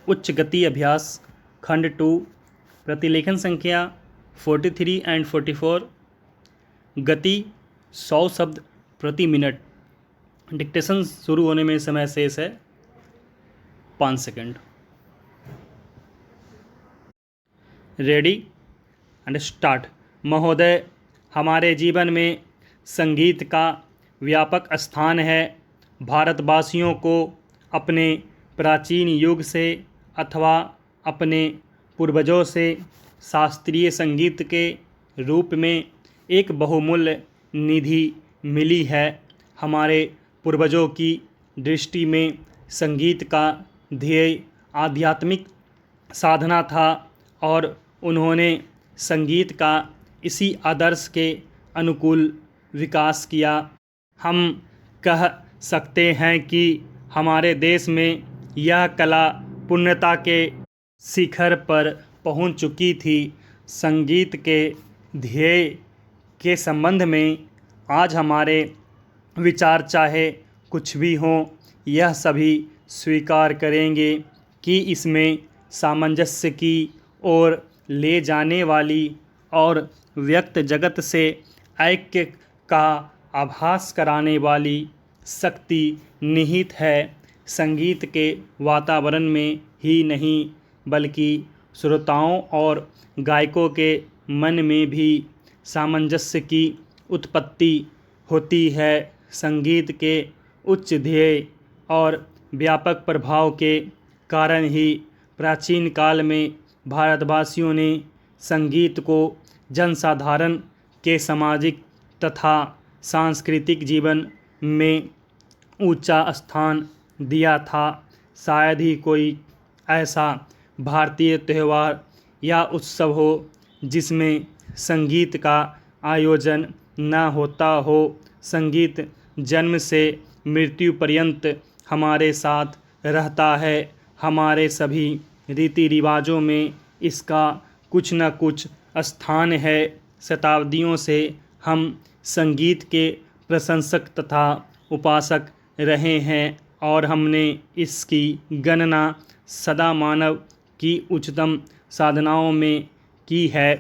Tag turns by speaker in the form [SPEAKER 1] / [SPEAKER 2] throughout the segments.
[SPEAKER 1] उच्च गति अभ्यास खंड 2 प्रतिलेखन संख्या 43 एंड 44। गति 100 शब्द प्रति मिनट। डिक्टेशन शुरू होने में समय शेष है 5 सेकंड। Ready and start. महोदय, हमारे जीवन में संगीत का व्यापक स्थान है। भारतवासियों को अपने प्राचीन युग से अथवा अपने पूर्वजों से शास्त्रीय संगीत के रूप में एक बहुमूल्य निधि मिली है। हमारे पूर्वजों की दृष्टि में संगीत का ध्येय आध्यात्मिक साधना था और उन्होंने संगीत का इसी आदर्श के अनुकूल विकास किया। हम कह सकते हैं कि हमारे देश में यह कला पूर्णता के शिखर पर पहुंच चुकी थी। संगीत के ध्येय के संबंध में आज हमारे विचार चाहे कुछ भी हों, यह सभी स्वीकार करेंगे कि इसमें सामंजस्य की ओर ले जाने वाली और व्यक्त जगत से ऐक्य का आभास कराने वाली शक्ति निहित है। संगीत के वातावरण में ही नहीं बल्कि श्रोताओं और गायकों के मन में भी सामंजस्य की उत्पत्ति होती है। संगीत के उच्च ध्येय और व्यापक प्रभाव के कारण ही प्राचीन काल में भारतवासियों ने संगीत को जनसाधारण के सामाजिक तथा सांस्कृतिक जीवन में ऊंचा स्थान दिया था। शायद ही कोई ऐसा भारतीय त्यौहार या उत्सव हो जिसमें संगीत का आयोजन न होता हो। संगीत जन्म से मृत्यु पर्यंत हमारे साथ रहता है। हमारे सभी रीति रिवाजों में इसका कुछ न कुछ स्थान है। शताब्दियों से हम संगीत के प्रशंसक तथा उपासक रहे हैं और हमने इसकी गणना सदा मानव की उच्चतम साधनाओं में की है।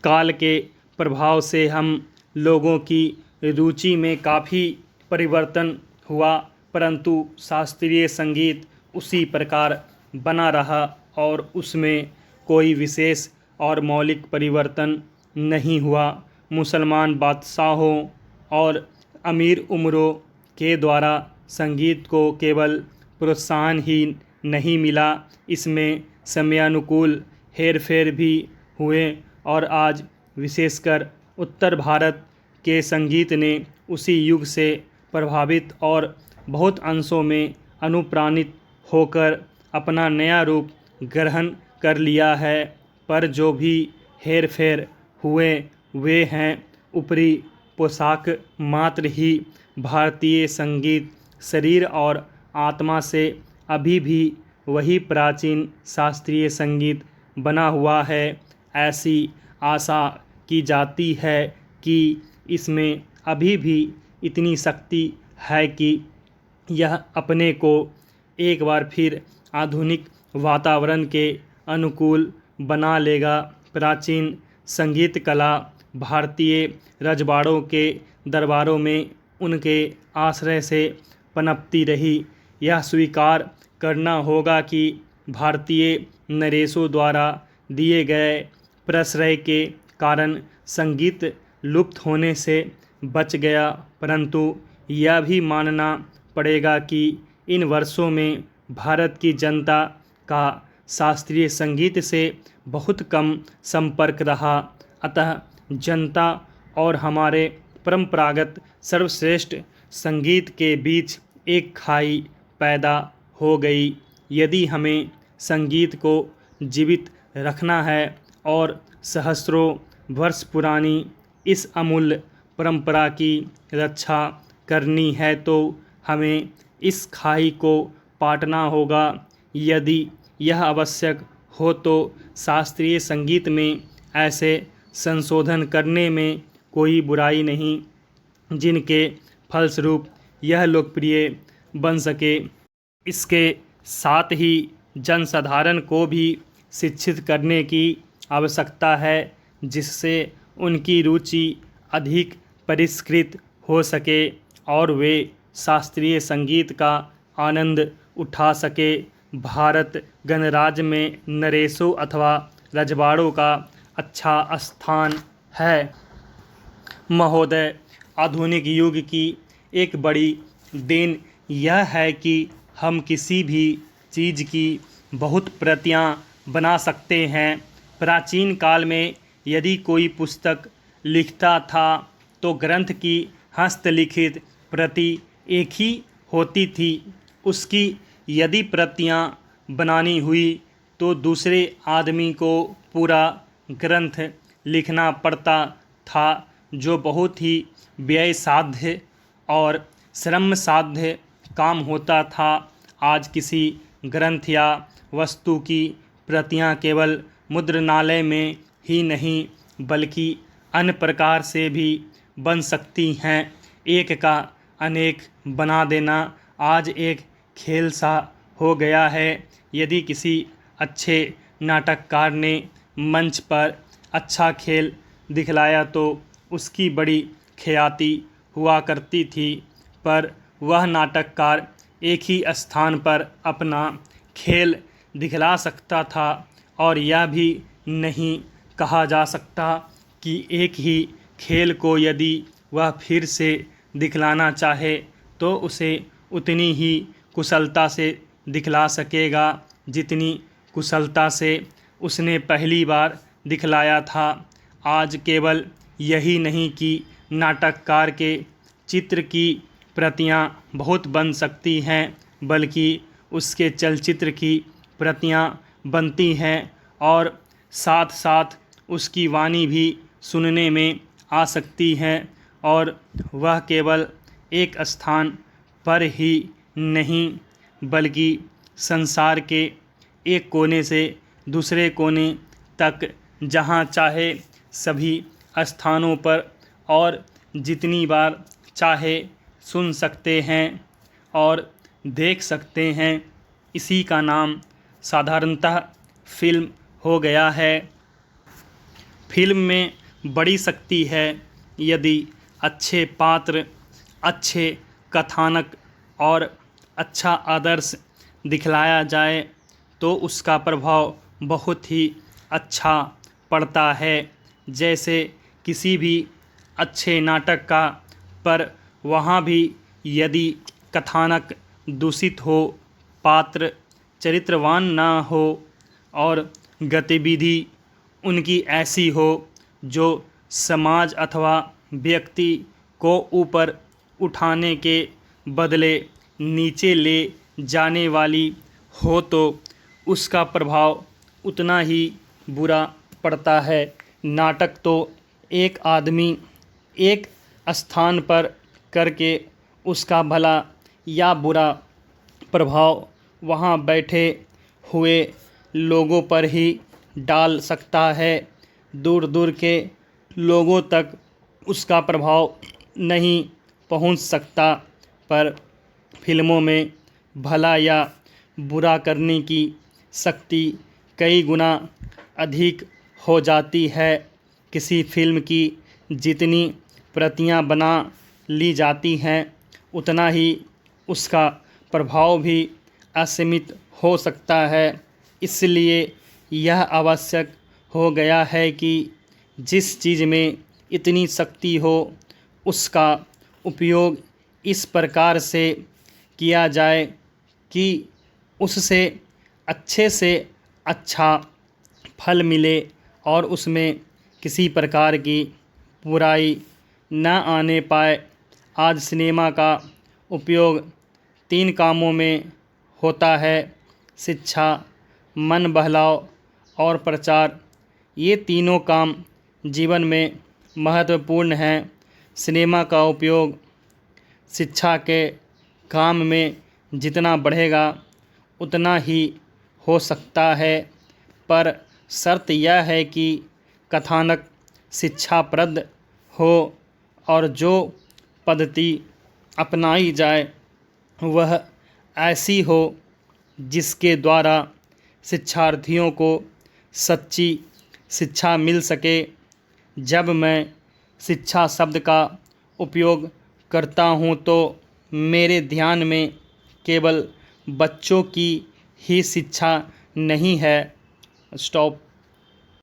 [SPEAKER 1] काल के प्रभाव से हम लोगों की रुचि में काफ़ी परिवर्तन हुआ, परंतु शास्त्रीय संगीत उसी प्रकार बना रहा और उसमें कोई विशेष और मौलिक परिवर्तन नहीं हुआ। मुसलमान बादशाहों और अमीर उमरों के द्वारा संगीत को केवल प्रोत्साहन ही नहीं मिला, इसमें समयानुकूल हेरफेर भी हुए और आज विशेषकर उत्तर भारत के संगीत ने उसी युग से प्रभावित और बहुत अंशों में अनुप्राणित होकर अपना नया रूप ग्रहण कर लिया है। पर जो भी हेरफेर हुए वे हैं ऊपरी पोशाक मात्र ही। भारतीय संगीत शरीर और आत्मा से अभी भी वही प्राचीन शास्त्रीय संगीत बना हुआ है। ऐसी आशा की जाती है कि इसमें अभी भी इतनी शक्ति है कि यह अपने को एक बार फिर आधुनिक वातावरण के अनुकूल बना लेगा। प्राचीन संगीत कला भारतीय रजवाड़ों के दरबारों में उनके आश्रय से पनपती रही। यह स्वीकार करना होगा कि भारतीय नरेशों द्वारा दिए गए प्रश्रय के कारण संगीत लुप्त होने से बच गया, परंतु यह भी मानना पड़ेगा कि इन वर्षों में भारत की जनता का शास्त्रीय संगीत से बहुत कम संपर्क रहा। अतः जनता और हमारे परंपरागत सर्वश्रेष्ठ संगीत के बीच एक खाई पैदा हो गई। यदि हमें संगीत को जीवित रखना है और सहस्त्रों वर्ष पुरानी इस अमूल्य परंपरा की रक्षा करनी है तो हमें इस खाई को पाटना होगा। यदि यह आवश्यक हो तो शास्त्रीय संगीत में ऐसे संशोधन करने में कोई बुराई नहीं जिनके फलस्वरूप यह लोकप्रिय बन सके। इसके साथ ही जनसाधारण को भी शिक्षित करने की आवश्यकता है, जिससे उनकी रुचि अधिक परिष्कृत हो सके और वे शास्त्रीय संगीत का आनंद उठा सके। भारत गणराज्य में नरेशों अथवा रजवाड़ों का अच्छा स्थान है। महोदय, आधुनिक युग की एक बड़ी देन यह है कि हम किसी भी चीज़ की बहुत प्रतियां बना सकते हैं। प्राचीन काल में यदि कोई पुस्तक लिखता था तो ग्रंथ की हस्तलिखित प्रति एक ही होती थी। उसकी यदि प्रतियां बनानी हुई तो दूसरे आदमी को पूरा ग्रंथ लिखना पड़ता था, जो बहुत ही व्यय साध्य और श्रम साध्य काम होता था। आज किसी ग्रंथ या वस्तु की प्रतियां केवल मुद्रणालय में ही नहीं बल्कि अन्य प्रकार से भी बन सकती हैं। एक का अनेक बना देना आज एक खेल सा हो गया है। यदि किसी अच्छे नाटककार ने मंच पर अच्छा खेल दिखलाया तो उसकी बड़ी ख्याति हुआ करती थी, पर वह नाटककार एक ही स्थान पर अपना खेल दिखला सकता था और यह भी नहीं कहा जा सकता कि एक ही खेल को यदि वह फिर से दिखलाना चाहे तो उसे उतनी ही कुशलता से दिखला सकेगा जितनी कुशलता से उसने पहली बार दिखलाया था। आज केवल यही नहीं कि नाटककार के चित्र की प्रतियां बहुत बन सकती हैं, बल्कि उसके चलचित्र की प्रतियां बनती हैं और साथ साथ उसकी वाणी भी सुनने में आ सकती है, और वह केवल एक स्थान पर ही नहीं बल्कि संसार के एक कोने से दूसरे कोने तक जहाँ चाहे सभी स्थानों पर और जितनी बार चाहे सुन सकते हैं और देख सकते हैं। इसी का नाम साधारणतः फिल्म हो गया है। फिल्म में बड़ी शक्ति है। यदि अच्छे पात्र, अच्छे कथानक और अच्छा आदर्श दिखलाया जाए तो उसका प्रभाव बहुत ही अच्छा पड़ता है। जैसे किसी भी अच्छे नाटक का, पर वहाँ भी यदि कथानक दूषित हो, पात्र चरित्रवान ना हो और गतिविधि उनकी ऐसी हो जो समाज अथवा व्यक्ति को ऊपर उठाने के बदले नीचे ले जाने वाली हो, तो उसका प्रभाव उतना ही बुरा पड़ता है। नाटक तो एक आदमी एक स्थान पर करके उसका भला या बुरा प्रभाव वहाँ बैठे हुए लोगों पर ही डाल सकता है। दूर दूर के लोगों तक उसका प्रभाव नहीं पहुँच सकता, पर फिल्मों में भला या बुरा करने की शक्ति कई गुना अधिक हो जाती है। किसी फिल्म की जितनी प्रतियां बना ली जाती हैं उतना ही उसका प्रभाव भी असीमित हो सकता है। इसलिए यह आवश्यक हो गया है कि जिस चीज़ में इतनी शक्ति हो उसका उपयोग इस प्रकार से किया जाए कि उससे अच्छे से अच्छा फल मिले और उसमें किसी प्रकार की बुराई न आने पाए। आज सिनेमा का उपयोग 3 कामों में होता है: शिक्षा, मन बहलाव और प्रचार। ये तीनों काम जीवन में महत्वपूर्ण हैं। सिनेमा का उपयोग शिक्षा के काम में जितना बढ़ेगा उतना ही हो सकता है, पर शर्त यह है कि कथानक शिक्षाप्रद हो और जो पद्धति अपनाई जाए वह ऐसी हो जिसके द्वारा शिक्षार्थियों को सच्ची शिक्षा मिल सके। जब मैं शिक्षा शब्द का उपयोग करता हूँ तो मेरे ध्यान में केवल बच्चों की ही शिक्षा नहीं है। स्टॉप।